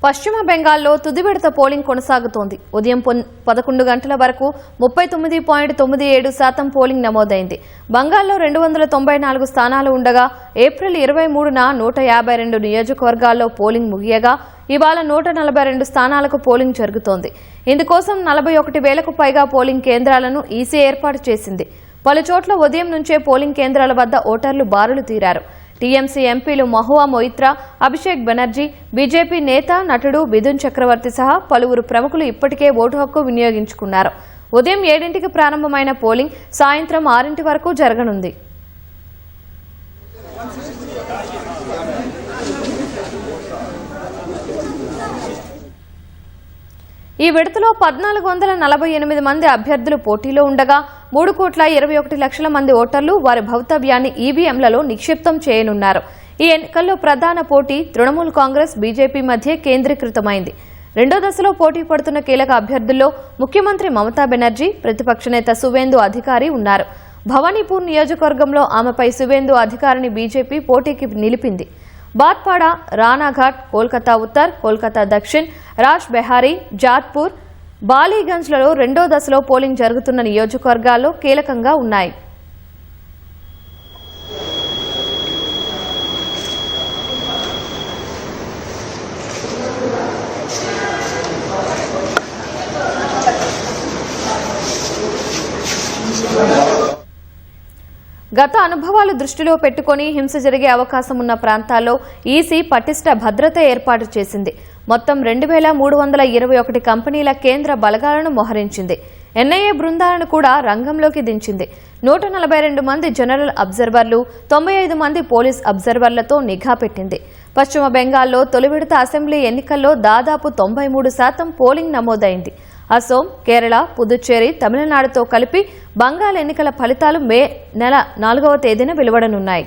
పశ్చిమ బెంగాల్లో తుది విడత పోలింగ్ కొనసాగుతోంది. ఉదయం 11 గంటల వరకు 39.97% పోలింగ్ నమోదైంది. బంగాల్లో 294 స్థానాలు ఉండగా ఏప్రిల్ 23న 152 నియోజకవర్గాల్లో పోలింగ్ ముగియగా ఇవాళ 142 స్థానాలకు పోలింగ్ జరుగుతోంది. ఇందుకోసం 41,000కు పైగా పోలింగ్ కేంద్రాలను ఈసీ ఏర్పాటు చేసింది. పలుచోట్ల ఉదయం నుంచే పోలింగ్ కేంద్రాల వద్ద ఓటర్లు బారులు తీరారు. టీఎంసీ ఎంపీలు మహువా మొయిత్రా, అభిషేక్ బెనర్జీ, బీజేపీ నేత నటుడు మిథున్ చక్రవర్తి సహా పలువురు ప్రముఖులు ఇప్పటికే ఓటు హక్కు వినియోగించుకున్నారు. ఉదయం 7ంటికి ప్రారంభమైన పోలింగ్ సాయంత్రం 6 వరకు జరగనుంది. ఈ విడతలో 1,448 మంది అభ్యర్థులు పోటీలో ఉండగా 3,21,00,000 మంది ఓటర్లు వారి భవితవ్యాన్ని ఈవీఎంలలో నిక్షిప్తం చేయనున్నారు. ఈ ఎన్నికల్లో ప్రధాన పోటీ తృణమూల్ కాంగ్రెస్, బీజేపీ మధ్య కేంద్రీకృతమైంది. రెండో దశలో పోటీ పడుతున్న కీలక అభ్యర్థుల్లో ముఖ్యమంత్రి మమతా బెనర్జీ, ప్రతిపక్ష నేత సువేందు అధికారి ఉన్నారు. భవానీపూర్ నియోజకవర్గంలో ఆమెపై సువేందు అధికారిని బీజేపీ పోటీకి నిలిపింది. బాత్పాడా, రానాఘాట్, కోల్కతా ఉత్తర్, కోల్కతా దక్షిణ్, రాజ్ బెహారీ, జాత్పూర్, బాలీగంజ్లలో రెండో దశలో పోలింగ్ జరుగుతున్న నియోజకవర్గాల్లో కీలకంగా ఉన్నాయి. గత అనుభవాలు దృష్టిలో పెట్టుకుని హింస జరిగే అవకాశం ఉన్న ప్రాంతాల్లో ఈసీ పటిష్ట భద్రత ఏర్పాటు చేసింది. మొత్తం 2,321 కంపెనీల కేంద్ర బలగాలను మోహరించింది. ఎన్ఐఏ బృందాలను కూడా రంగంలోకి దించింది. 142 మంది జనరల్ అబ్జర్వర్లు, 95 మంది పోలీస్ అబ్జర్వర్లతో నిఘా పెట్టింది. పశ్చిమ బెంగాల్లో తొలి విడత అసెంబ్లీ ఎన్నికల్లో దాదాపు 93% పోలింగ్ నమోదైంది. అసోం, కేరళ, పుదుచ్చేరి, తమిళనాడుతో కలిపి బంగాల్ ఎన్నికల ఫలితాలు మే నెల 4వ తేదీన వెలువడనున్నాయి.